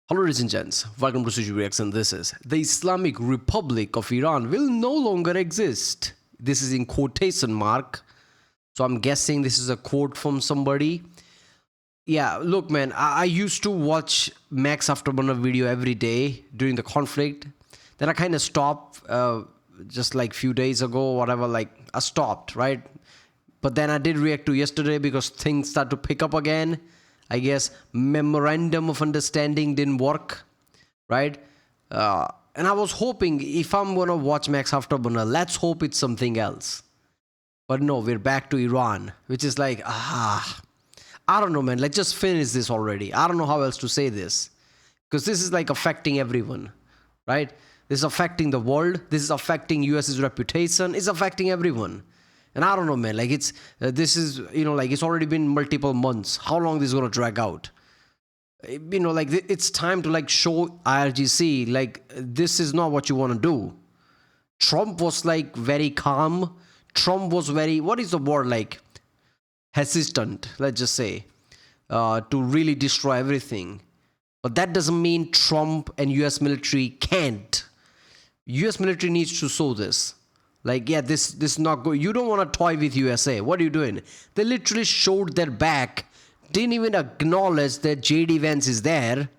Hello ladies and gents, welcome to CG Reaction. This is the Islamic Republic of Iran will no longer exist. This is in quotation mark. So I'm guessing this is a quote from somebody. Yeah, look man, I used to watch Max Afterburner video every day during the conflict. Then I kind of stopped just like few days ago or whatever, like I stopped, right? But then I did react to yesterday because things start to pick up again. I guess memorandum of understanding didn't work, right? And I was hoping if I'm going to watch Max Afterburner, let's hope it's something else. But no, we're back to Iran, which is like, I don't know, man. Let's just finish this already. I don't know how else to say this. Because this is like affecting everyone, right? This is affecting the world. This is affecting US's reputation. It's affecting everyone. And I don't know, man, like this is, like it's already been multiple months. How long this is going to drag out? Like it's time to like show IRGC, like this is not what you want to do. Trump was like very calm. Trump was very, what is the word, like hesitant, let's just say, to really destroy everything. But that doesn't mean Trump and US military can't. US military needs to show this. Like, yeah, this is not good. You don't want to toy with USA. What are you doing? They literally showed their back, didn't even acknowledge that JD Vance is there,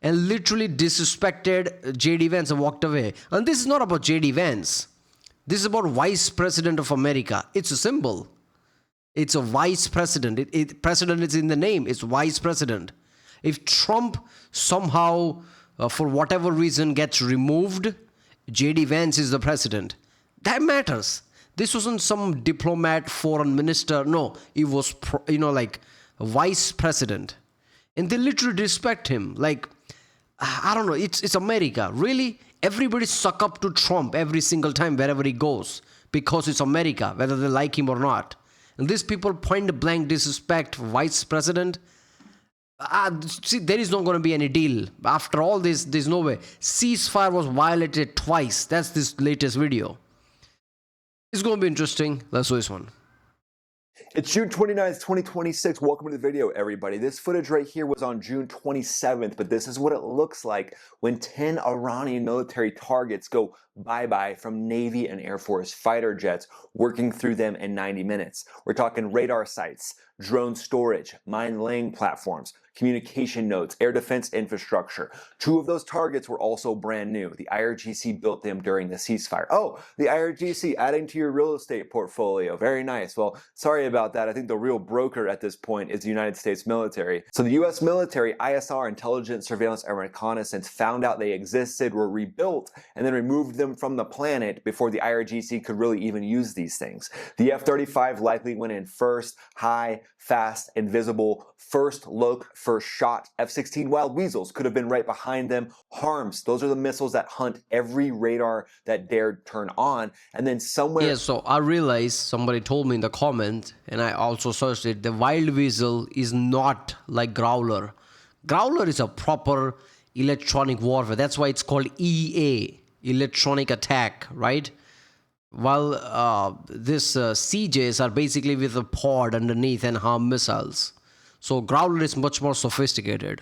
and literally disrespected JD Vance and walked away. And this is not about JD Vance. This is about Vice President of America. It's a symbol. It's a Vice President. President is in the name. It's Vice President. If Trump somehow, for whatever reason, gets removed, JD Vance is the president. That matters. This wasn't some diplomat, foreign minister. No, it was, like a vice president. And they literally respect him. Like, I don't know, it's America. Really? Everybody suck up to Trump every single time wherever he goes because it's America, whether they like him or not. And these people point blank disrespect vice president. See, there is not going to be any deal. After all this, there's no way. Ceasefire was violated twice. That's this latest video. It's going to be interesting. Let's do this one. It's June 29th, 2026. Welcome to the video, everybody. This footage right here was on June 27th, but this is what it looks like when 10 Iranian military targets go bye-bye from Navy and Air Force fighter jets, working through them in 90 minutes. We're talking radar sites, drone storage, mine laying platforms, communication nodes, air defense infrastructure. 2 of those targets were also brand new. The IRGC built them during the ceasefire. Oh, the IRGC adding to your real estate portfolio. Very nice. Well, sorry about that. I think the real broker at this point is the United States military. So the US military, ISR, intelligence, surveillance, and reconnaissance, found out they existed, were rebuilt, and then removed them from the planet before the IRGC could really even use these things. The F-35 likely went in first, high, fast, invisible, first look, first shot. F-16 Wild Weasels could have been right behind them. HARMs, those are the missiles that hunt every radar that dared turn on. And then somewhere... Yeah, so I realized somebody told me in the comment, and I also searched it, the Wild Weasel is not like Growler. Growler is a proper electronic warfare. That's why it's called EA, electronic attack, right? While this CJs are basically with a pod underneath and harm missiles. So Growler is much more sophisticated.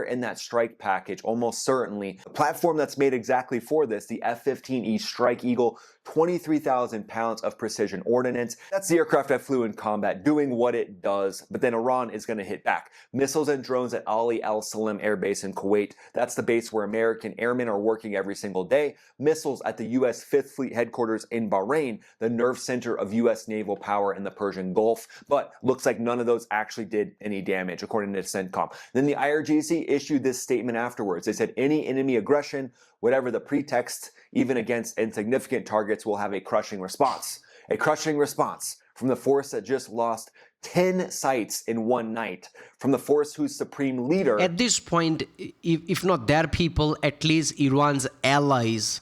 In that strike package, almost certainly, a platform that's made exactly for this, the F-15E Strike Eagle, 23,000 pounds of precision ordnance. That's the aircraft that flew in combat, doing what it does, but then Iran is going to hit back. Missiles and drones at Ali Al Salem Air Base in Kuwait. That's the base where American airmen are working every single day. Missiles at the U.S. 5th Fleet headquarters in Bahrain, the nerve center of U.S. naval power in the Persian Gulf. But looks like none of those actually did any damage, according to CENTCOM. Then the IRGC issued this statement afterwards. They said any enemy aggression, whatever the pretext, even against insignificant targets, will have a crushing response. A crushing response from the force that just lost 10 sites in one night, from the force whose supreme leader... At this point, if not their people, at least Iran's allies,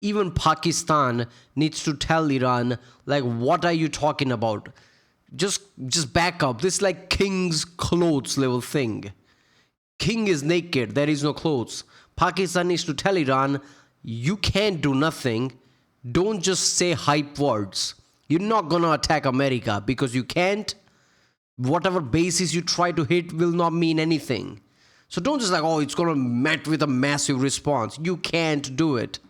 even Pakistan needs to tell Iran, like, what are you talking about? Just back up. This is like king's clothes level thing. King is naked, there is no clothes. Pakistan needs to tell Iran, you can't do nothing. Don't just say hype words. You're not gonna attack America because you can't. Whatever bases you try to hit will not mean anything. So don't just like, oh, it's going to met with a massive response. You can't do it.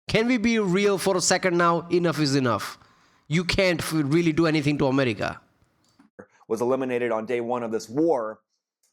Can we be real for a second now? Enough is enough. You can't really do anything to America. Was eliminated on day one of this war.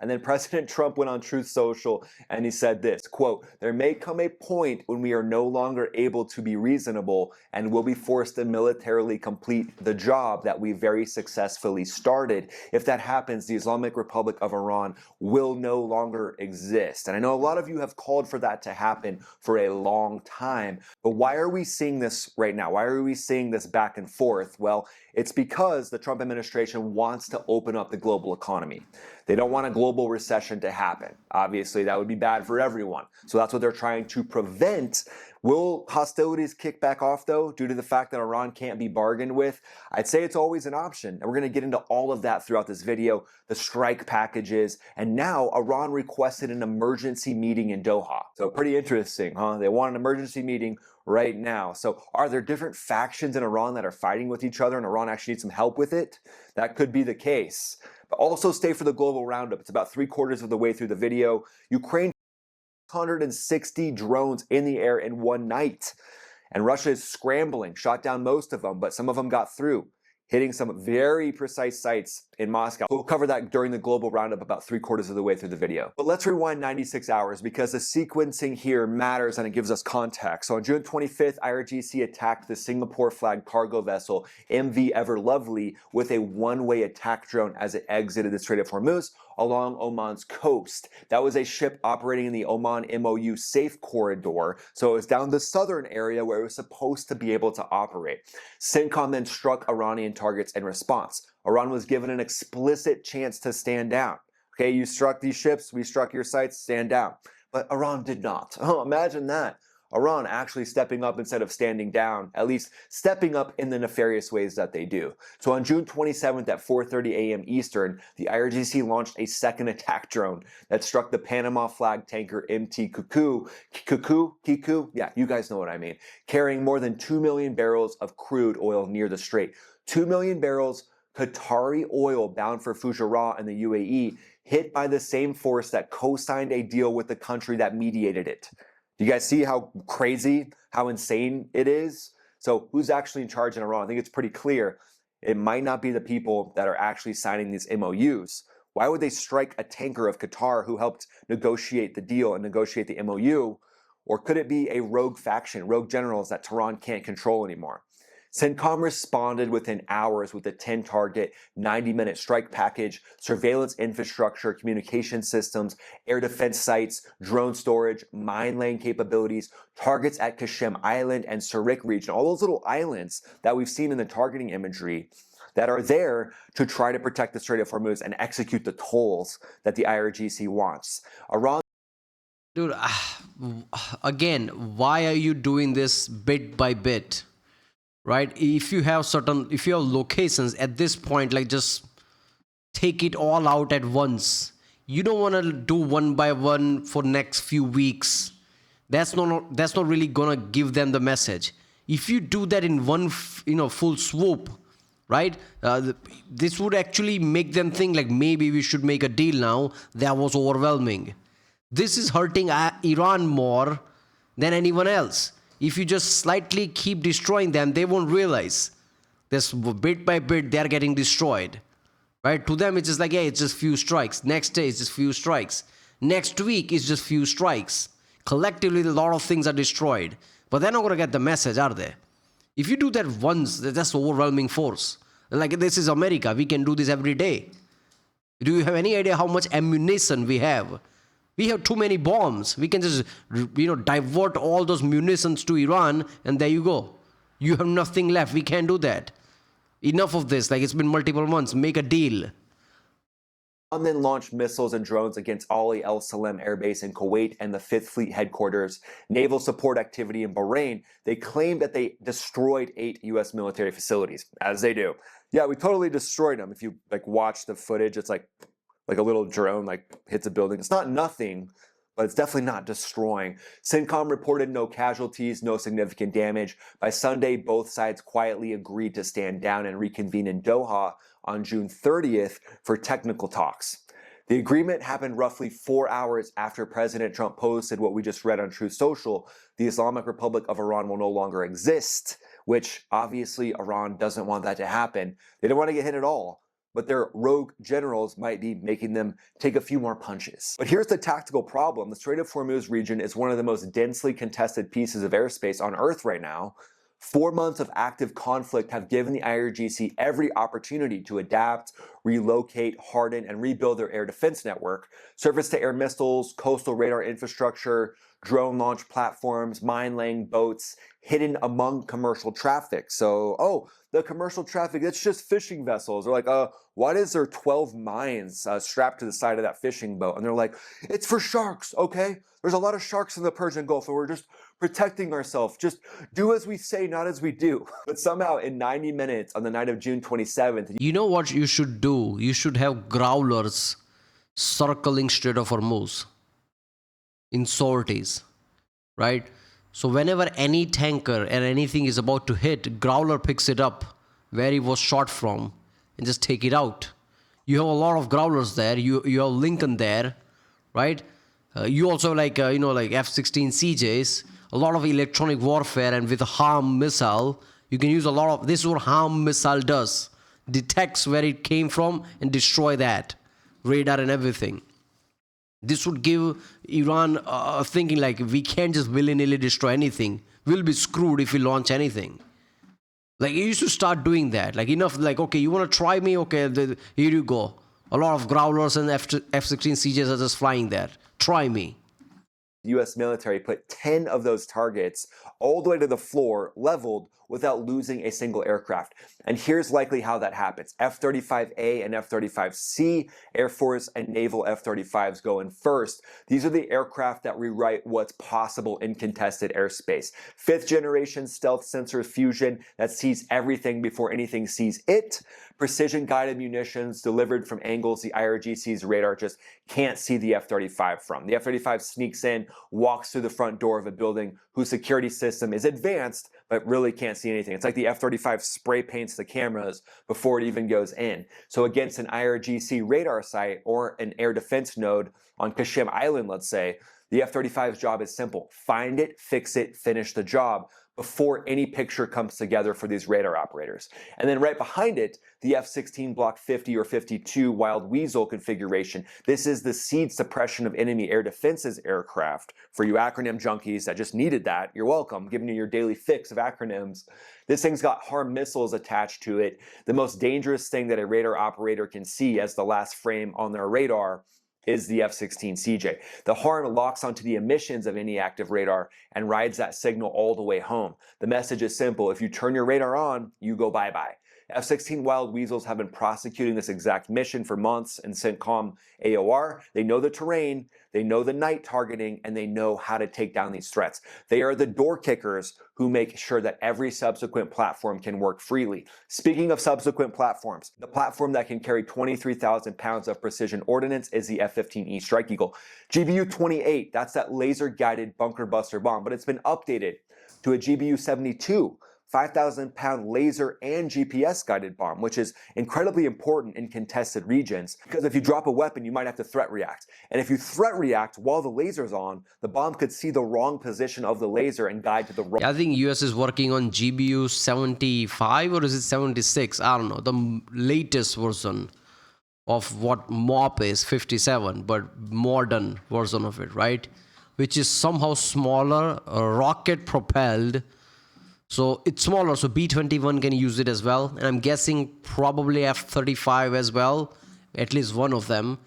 And then President Trump went on Truth Social and he said this, quote, "There may come a point when we are no longer able to be reasonable and will be forced to militarily complete the job that we very successfully started. If that happens, the Islamic Republic of Iran will no longer exist." And I know a lot of you have called for that to happen for a long time, but why are we seeing this right now? Why are we seeing this back and forth? Well, it's because the Trump administration wants to open up the global economy. They don't want a global recession to happen. Obviously, that would be bad for everyone. So that's what they're trying to prevent. Will hostilities kick back off, though, due to the fact that Iran can't be bargained with? I'd say it's always an option. And we're going to get into all of that throughout this video, the strike packages. And now Iran requested an emergency meeting in Doha. So pretty interesting, huh? They want an emergency meeting right now. So are there different factions in Iran that are fighting with each other and Iran actually needs some help with it? That could be the case. But also stay for the global roundup. It's about 3/4 of the way through the video. Ukraine 160 drones in the air in one night. And Russia is scrambling, shot down most of them, but some of them got through, hitting some very precise sites in Moscow. We'll cover that during the global roundup about 3/4 of the way through the video. But let's rewind 96 hours because the sequencing here matters and it gives us context. So on June 25th, IRGC attacked the Singapore-flagged cargo vessel MV Ever Lovely with a one-way attack drone as it exited the Strait of Hormuz along Oman's coast. That was a ship operating in the Oman MOU safe corridor, so it was down the southern area where it was supposed to be able to operate. CENTCOM then struck Iranian targets in response. Iran was given an explicit chance to stand down. Okay, you struck these ships, we struck your sites, stand down. But Iran did not. Oh, imagine that. Iran actually stepping up instead of standing down, at least stepping up in the nefarious ways that they do. So on June 27th at 4:30 a.m. Eastern, the IRGC launched a second attack drone that struck the Panama-flagged tanker MT Kiku, yeah, you guys know what I mean, carrying more than 2 million barrels of crude oil near the strait. 2 million barrels Qatari oil bound for Fujairah in the UAE, hit by the same force that co-signed a deal with the country that mediated it. Do you guys see how crazy, how insane it is? So who's actually in charge in Iran? I think it's pretty clear. It might not be the people that are actually signing these MOUs. Why would they strike a tanker of Qatar who helped negotiate the deal and negotiate the MOU? Or could it be a rogue faction, rogue generals that Tehran can't control anymore? CENTCOM responded within hours with a 10-target, 90-minute strike package, surveillance infrastructure, communication systems, air defense sites, drone storage, mine laying capabilities, targets at Qashem Island and Surik region, all those little islands that we've seen in the targeting imagery that are there to try to protect the Strait of Hormuz and execute the tolls that the IRGC wants. Iran. Dude, again, why are you doing this bit by bit? Right? If you have locations at this point, like just take it all out at once. You don't want to do one by one for next few weeks. That's not really gonna give them the message. If you do that in one, full swoop, right? This would actually make them think like maybe we should make a deal now. That was overwhelming. This is hurting Iran more than anyone else. If you just slightly keep destroying them, they won't realize. This bit by bit, they're getting destroyed. Right? To them, it's just like, yeah, it's just few strikes. Next day, it's just few strikes. Next week, it's just few strikes. Collectively, a lot of things are destroyed. But they're not going to get the message, are they? If you do that once, that's overwhelming force. Like, this is America. We can do this every day. Do you have any idea how much ammunition we have? We have too many bombs. We can just, divert all those munitions to Iran, and there you go. You have nothing left. We can't do that. Enough of this. Like, it's been multiple months. Make a deal. And then launched missiles and drones against Ali El Salem Air Base in Kuwait and the 5th Fleet headquarters, naval support activity in Bahrain. They claimed that they destroyed 8 U.S. military facilities, as they do. Yeah, we totally destroyed them. If you watch the footage, it's like a little drone hits a building. It's not nothing, but it's definitely not destroying. CENTCOM reported no casualties, no significant damage. By Sunday, both sides quietly agreed to stand down and reconvene in Doha on June 30th for technical talks. The agreement happened roughly 4 hours after President Trump posted what we just read on Truth Social: the Islamic Republic of Iran will no longer exist, which obviously Iran doesn't want that to happen. They don't want to get hit at all, but their rogue generals might be making them take a few more punches. But here's the tactical problem. The Strait of Hormuz region is one of the most densely contested pieces of airspace on Earth right now. 4 months of active conflict have given the IRGC every opportunity to adapt, relocate, harden, and rebuild their air defense network. Surface-to-air missiles, coastal radar infrastructure, drone launch platforms, mine-laying boats, hidden among commercial traffic. So, the commercial traffic, it's just fishing vessels. They're like, why is there 12 mines strapped to the side of that fishing boat? And they're like, it's for sharks, okay? There's a lot of sharks in the Persian Gulf, and we're just protecting ourselves. Just do as we say, not as we do. But somehow in 90 minutes on the night of June 27th, You know what you should do? You should have growlers circling Strait of Hormuz in sorties, right? So whenever any tanker and anything is about to hit, growler picks it up where it was shot from and just take it out. You have a lot of growlers there. You have Lincoln there, right? You also like F-16 CJs, a lot of electronic warfare, and with a HARM missile, you can use a lot of, this is what HARM missile does. Detects where it came from and destroy that. Radar and everything. This would give Iran thinking like, we can't just willy-nilly destroy anything. We'll be screwed if we launch anything. Like, you used to start doing that. Like, enough, like, okay, you want to try me? Okay, here you go. A lot of growlers and F-16 CJs are just flying there. Try me. The U.S. military put 10 of those targets all the way to the floor, leveled, without losing a single aircraft. And here's likely how that happens. F-35A and F-35C, Air Force and Naval F-35s go in first. These are the aircraft that rewrite what's possible in contested airspace. 5th generation stealth sensor fusion that sees everything before anything sees it. Precision guided munitions delivered from angles the IRGC's radar just can't see the F-35 from. The F-35 sneaks in, walks through the front door of a building whose security system is advanced, but really can't see anything. It's like the F-35 spray paints the cameras before it even goes in. So against an IRGC radar site or an air defense node on Qasem Island, let's say, the F-35's job is simple. Find it, fix it, finish the job before any picture comes together for these radar operators. And then right behind it, the F-16 Block 50 or 52 Wild Weasel configuration. This is the seed suppression of enemy air defenses aircraft. For you acronym junkies that just needed that, you're welcome, giving you your daily fix of acronyms. This thing's got HARM missiles attached to it. The most dangerous thing that a radar operator can see as the last frame on their radar is the F-16 CJ. The HARM locks onto the emissions of any active radar and rides that signal all the way home. The message is simple. If you turn your radar on, you go bye-bye. F-16 Wild Weasels have been prosecuting this exact mission for months in CENTCOM AOR. They know the terrain, they know the night targeting, and they know how to take down these threats. They are the door kickers who make sure that every subsequent platform can work freely. Speaking of subsequent platforms, the platform that can carry 23,000 pounds of precision ordnance is the F-15E Strike Eagle. GBU-28, that's that laser-guided bunker buster bomb, but it's been updated to a GBU-72. 5,000-pound laser and GPS-guided bomb, which is incredibly important in contested regions, because if you drop a weapon, you might have to threat react. And if you threat react while the laser's on, the bomb could see the wrong position of the laser and guide to the wrong... I think US is working on GBU 75 or is it 76? I don't know. The latest version of what MOP is, 57, but modern version of it, right? Which is somehow smaller, rocket-propelled. So it's smaller, so B-21 can use it as well. And I'm guessing probably F-35 as well, at least one of them.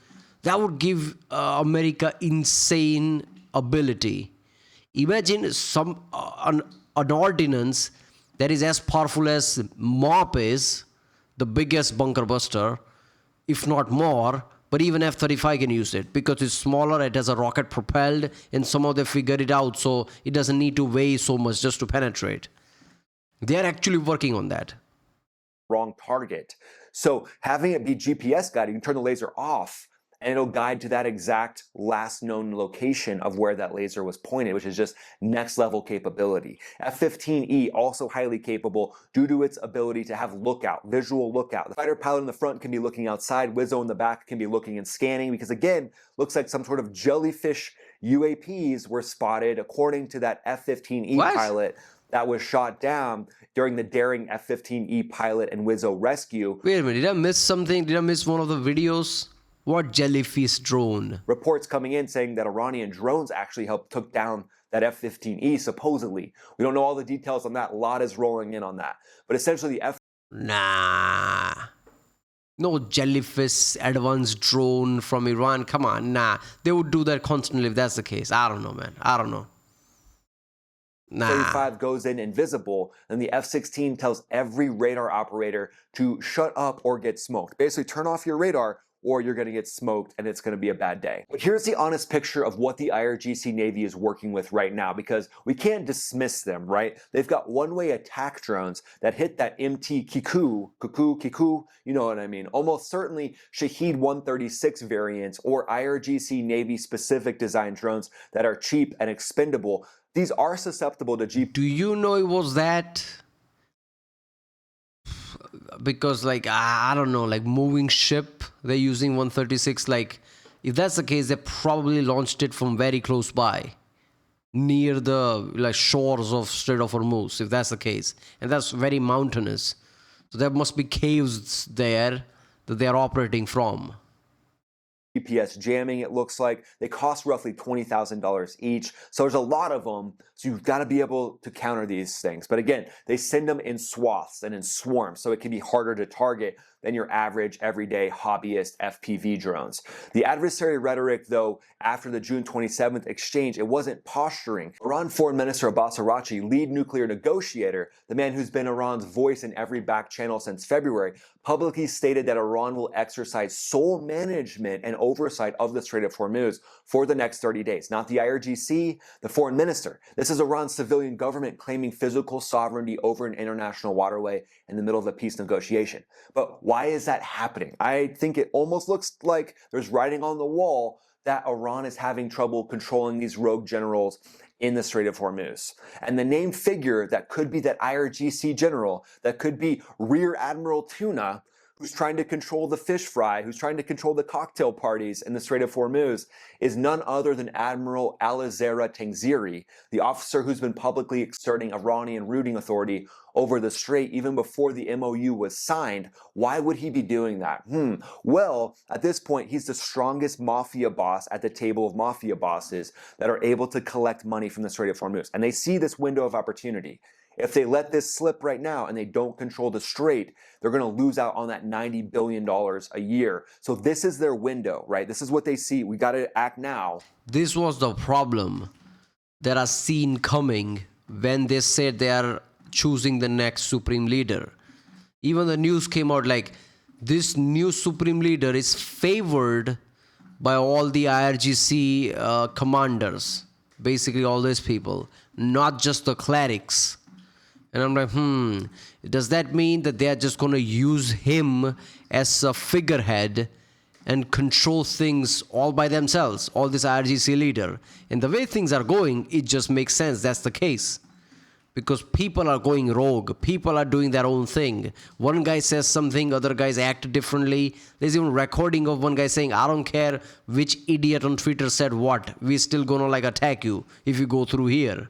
That would give America insane ability. Imagine an ordnance that is as powerful as MOP is, the biggest bunker buster, if not more. But even F-35 can use it because it's smaller, it has a rocket propelled, and somehow they figured it out so it doesn't need to weigh so much just to penetrate. They are actually working on that. Wrong target. So having it be GPS guided, you can turn the laser off and it'll guide to that exact last known location of where that laser was pointed, which is just next level capability. F-15E also highly capable due to its ability to have lookout, visual lookout. The fighter pilot in the front can be looking outside, Wizzo in the back can be looking and scanning, because again, looks like some sort of jellyfish UAPs were spotted according to that F-15E pilot that was shot down during the daring F-15E pilot and Wizzo rescue. Wait a minute, did I miss something? Did I miss one of the videos? What jellyfish drone? Reports coming in saying that Iranian drones actually took down that F-15E, supposedly. We don't know all the details on that. A lot is rolling in on that. But essentially the Nah. No jellyfish advanced drone from Iran. Come on, nah. They would do that constantly if that's the case. I don't know, man. I don't know. Nah. F-35 goes in invisible, and the F-16 tells every radar operator to shut up or get smoked. Basically, turn off your radar or you're going to get smoked and it's going to be a bad day. But here's the honest picture of what the IRGC Navy is working with right now, because we can't dismiss them, right? They've got one-way attack drones that hit that MT Kiku, you know what I mean? Almost certainly Shahed 136 variants or IRGC Navy specific design drones that are cheap and expendable. These are susceptible to Do you know it was that? Because like, I don't know, like moving ship, they're using 136. Like, if that's the case, they probably launched it from very close by, near the like shores of Strait of Hormuz, if that's the case. And that's very mountainous. So there must be caves there that they're operating from. GPS jamming, it looks like. They cost roughly $20,000 each. So there's a lot of them. So you've got to be able to counter these things. But again, they send them in swaths and in swarms, so it can be harder to target than your average, everyday, hobbyist FPV drones. The adversary rhetoric, though, after the June 27th exchange, it wasn't posturing. Iran Foreign Minister Abbas Araghchi, lead nuclear negotiator, the man who's been Iran's voice in every back channel since February, publicly stated that Iran will exercise sole management and oversight of the Strait of Hormuz for the next 30 days. Not the IRGC, the foreign minister. This is Iran's civilian government claiming physical sovereignty over an international waterway in the middle of a peace negotiation. But why is that happening? I think it almost looks like there's writing on the wall that Iran is having trouble controlling these rogue generals in the Strait of Hormuz. And the named figure that could be that IRGC general, that could be Rear Admiral Tuna, who's trying to control the fish fry, who's trying to control the cocktail parties in the Strait of Hormuz, is none other than Admiral Alizera Tangziri, the officer who's been publicly exerting Iranian routing authority over the strait even before the MOU was signed. Why would he be doing that? Well, at this point, he's the strongest mafia boss at the table of mafia bosses that are able to collect money from the Strait of Hormuz. And they see this window of opportunity. If they let this slip right now and they don't control the strait, they're going to lose out on that $90 billion a year. So this is their window, right? This is what they see. We got to act now. This was the problem that I seen coming when they said they are choosing the next supreme leader. Even the news came out like this new supreme leader is favored by all the IRGC commanders, basically all these people, not just the clerics. And I'm like, does that mean that they are just going to use him as a figurehead and control things all by themselves, all this IRGC leader? And the way things are going, it just makes sense that's the case. Because people are going rogue. People are doing their own thing. One guy says something, other guys act differently. There's even recording of one guy saying, I don't care which idiot on Twitter said what. We're still going to like attack you if you go through here.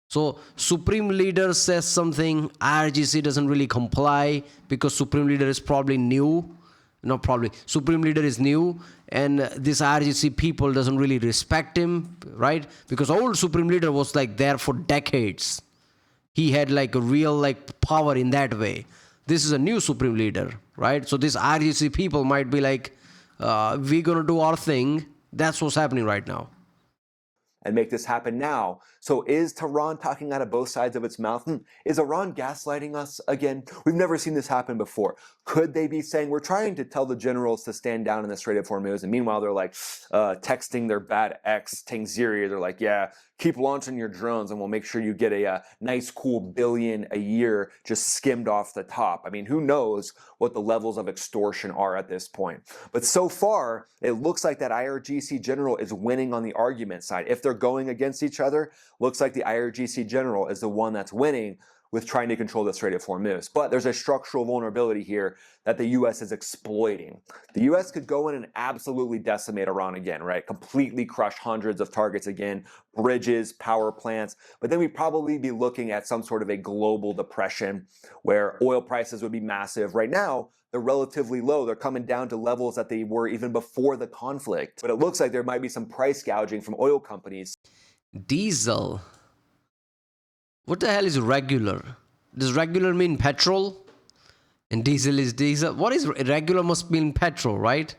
So Supreme Leader says something, IRGC doesn't really comply because Supreme Leader is probably new. Not probably. Supreme Leader is new and this IRGC people doesn't really respect him, right? Because old Supreme Leader was like there for decades. He had like a real like power in that way. This is a new Supreme Leader, right? So this IRGC people might be like, we're going to do our thing. That's what's happening right now. and make this happen now. So is Tehran talking out of both sides of its mouth? Is Iran gaslighting us again? We've never seen this happen before. Could they be saying, we're trying to tell the generals to stand down in the Strait of Hormuz, and meanwhile they're like texting their bad ex, Tangziri, they're like, yeah, keep launching your drones and we'll make sure you get a nice cool billion a year just skimmed off the top. I mean, who knows what the levels of extortion are at this point. But so far, it looks like that IRGC general is winning on the argument side. If they're going against each other, looks like the IRGC general is the one that's winning with trying to control the Strait of Hormuz. But there's a structural vulnerability here that the US is exploiting. The US could go in and absolutely decimate Iran again, right? Completely crush hundreds of targets again, bridges, power plants. But then we'd probably be looking at some sort of a global depression where oil prices would be massive. Right now, they're relatively low. They're coming down to levels that they were even before the conflict. But it looks like there might be some price gouging from oil companies. Diesel. What the hell is regular? Does regular mean petrol? And diesel is diesel. What is regular? Must mean petrol, right?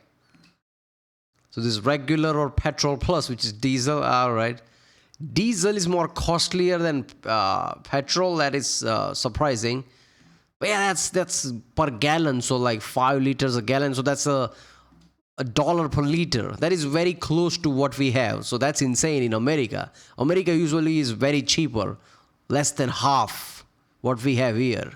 So this regular or petrol plus, which is diesel. All right. Diesel is more costlier than petrol. That is surprising. But yeah, that's per gallon. So like 5 liters a gallon. So that's a dollar per liter. That is very close to what we have. So that's insane in America. America usually is very cheaper. Less than half what we have here.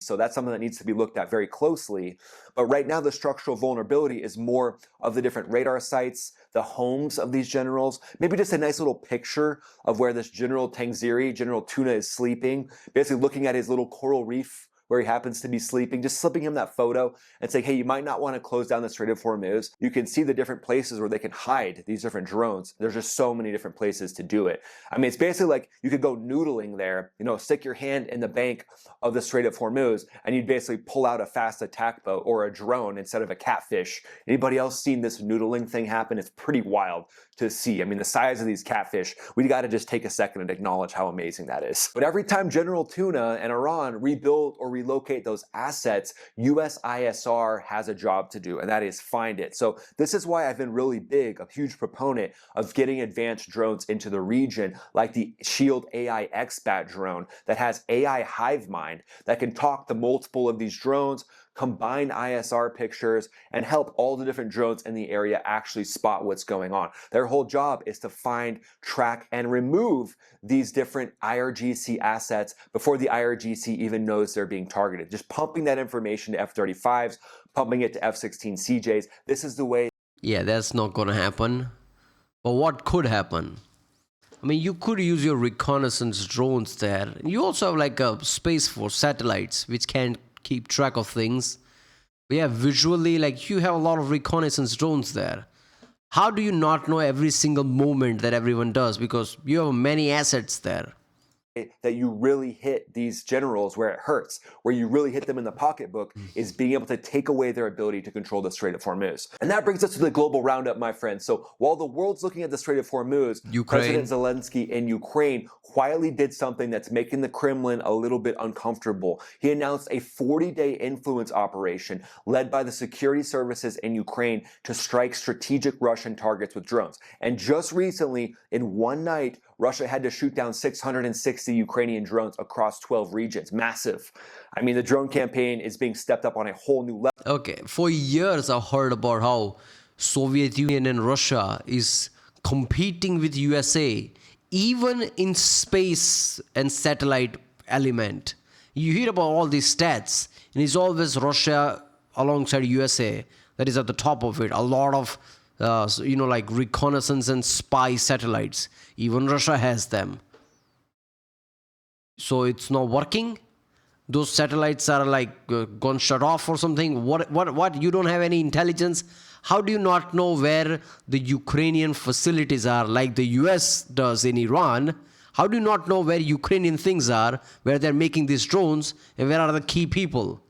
So that's something that needs to be looked at very closely. But right now, the structural vulnerability is more of the different radar sites, the homes of these generals, maybe just a nice little picture of where this General Tangziri, General Tuna, is sleeping, basically looking at his little coral reef where he happens to be sleeping, just slipping him that photo and saying, hey, you might not want to close down the Strait of Hormuz. You can see the different places where they can hide these different drones. There's just so many different places to do it. I mean, it's basically like you could go noodling there, stick your hand in the bank of the Strait of Hormuz, and you'd basically pull out a fast attack boat or a drone instead of a catfish. Anybody else seen this noodling thing happen? It's pretty wild to see. I mean, the size of these catfish, we got to just take a second and acknowledge how amazing that is. But every time General Tuna and Iran rebuild or relocate those assets, US ISR has a job to do, and that is find it. So this is why I've been really big, a huge proponent of getting advanced drones into the region, like the Shield AI XBAT drone that has AI hive mind that can talk to multiple of these drones, combine ISR pictures, and help all the different drones in the area actually spot what's going on. Their whole job is to find, track, and remove these different IRGC assets before the IRGC even knows they're being targeted. Just pumping that information to F-35s, pumping it to F-16CJs. This is the way. Yeah, that's not gonna happen. But what could happen? I mean, you could use your reconnaissance drones there. You also have like a Space Force satellites, which can keep track of things. But yeah, visually, like you have a lot of reconnaissance drones there. How do you not know every single movement that everyone does? Because you have many assets there. That you really hit these generals where it hurts, where you really hit them in the pocketbook, is being able to take away their ability to control the Strait of Hormuz. And that brings us to the global roundup, my friends. So while the world's looking at the Strait of Hormuz, President Zelensky in Ukraine quietly did something that's making the Kremlin a little bit uncomfortable. He announced a 40-day influence operation led by the security services in Ukraine to strike strategic Russian targets with drones. And just recently, in one night, Russia had to shoot down 660 Ukrainian drones across 12 regions. Massive. I mean, the drone campaign is being stepped up on a whole new level. Okay, for years I've heard about how Soviet Union and Russia is competing with USA, even in space and satellite element. You hear about all these stats, and it's always Russia alongside USA that is at the top of it. A lot of like reconnaissance and spy satellites. Even Russia has them. So it's not working. Those satellites are like gone shut off or something. What? You don't have any intelligence? How do you not know where the Ukrainian facilities are, like the US does in Iran? How do you not know where Ukrainian things are, where they're making these drones, and where are the key people?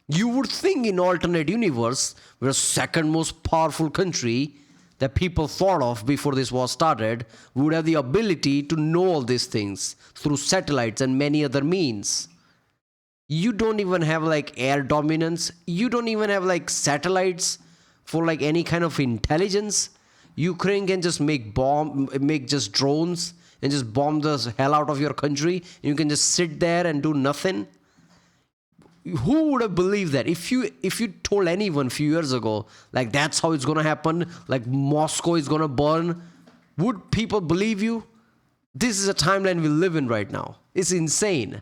You would think in alternate universe, we're second most powerful country that people thought of before this war started, would have the ability to know all these things through satellites and many other means. You don't even have like air dominance. You don't even have like satellites for like any kind of intelligence. Ukraine can just make just drones and just bomb the hell out of your country. You can just sit there and do nothing. Who would have believed that? If you told anyone a few years ago, like that's how it's gonna happen, like Moscow is gonna burn, would people believe you? This is a timeline we live in right now. It's insane.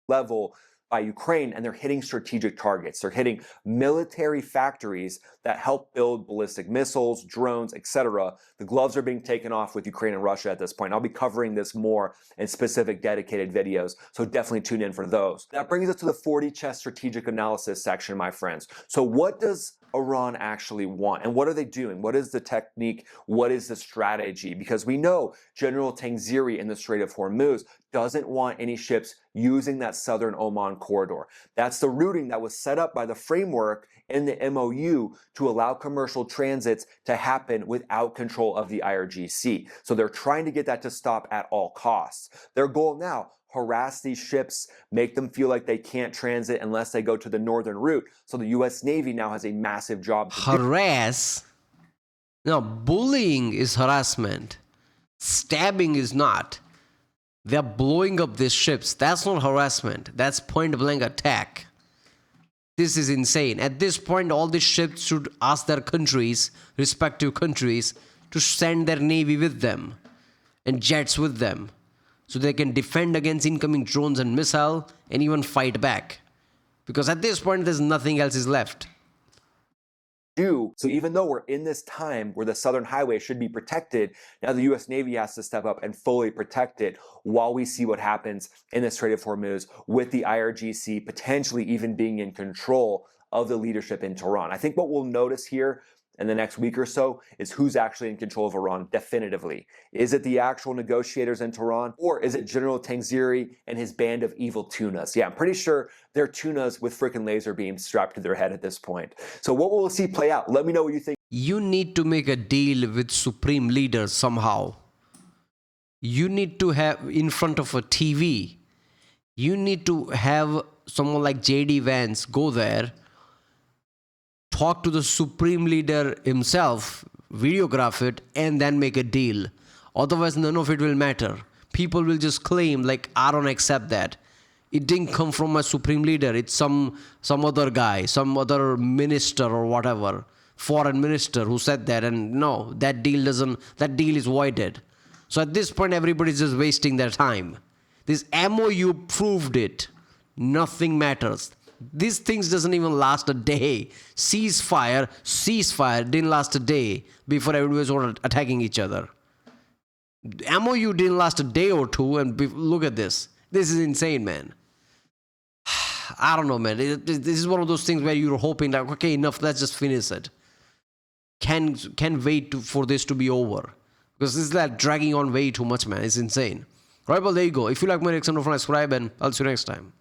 Level by Ukraine, and they're hitting strategic targets. They're hitting military factories that help build ballistic missiles, drones, etc. The gloves are being taken off with Ukraine and Russia at this point. I'll be covering this more in specific dedicated videos, so definitely tune in for those. That brings us to the 40 chess strategic analysis section, my friends. So what does Iran actually want? And what are they doing? What is the technique? What is the strategy? Because we know General Tangziri in the Strait of Hormuz doesn't want any ships using that southern Oman corridor. That's the routing that was set up by the framework in the MOU to allow commercial transits to happen without control of the IRGC. So they're trying to get that to stop at all costs. Their goal now, harass these ships, make them feel like they can't transit unless they go to the northern route. So the US Navy now has a massive job to harass? No, bullying is harassment. Stabbing is not. They're blowing up these ships. That's not harassment. That's point-blank attack. This is insane. At this point, all these ships should ask their countries, respective countries, to send their navy with them and jets with them, so they can defend against incoming drones and missile and even fight back. Because at this point, there's nothing else is left. So even though we're in this time where the Southern Highway should be protected, now the US Navy has to step up and fully protect it while we see what happens in the Strait of Hormuz with the IRGC potentially even being in control of the leadership in Tehran. I think what we'll notice here in the next week or so is who's actually in control of Iran definitively. Is it the actual negotiators in Tehran, or is it General Tangziri and his band of evil tunas? Yeah, I'm pretty sure they're tunas with freaking laser beams strapped to their head at this point. So what will we see play out? Let me know what you think. You need to make a deal with supreme leaders somehow. You need to have in front of a TV. You need to have someone like J.D. Vance go there, talk to the supreme leader himself, videograph it, and then make a deal. Otherwise, none of it will matter. People will just claim, like, I don't accept that. It didn't come from my supreme leader. It's some other guy, some other minister or whatever, foreign minister who said that. And no, that deal is voided. So at this point, everybody's just wasting their time. This MOU proved it. Nothing matters. These things doesn't even last a day. Ceasefire didn't last a day before everybody was attacking each other. MOU didn't last a day or two, and look at this. This is insane, man. I don't know, man. This is one of those things where you're hoping that, okay, enough, let's just finish it. Can wait for this to be over. Because this is like dragging on way too much, man. It's insane. Right, well, there you go. If you like my reaction, don't forget to subscribe, and I'll see you next time.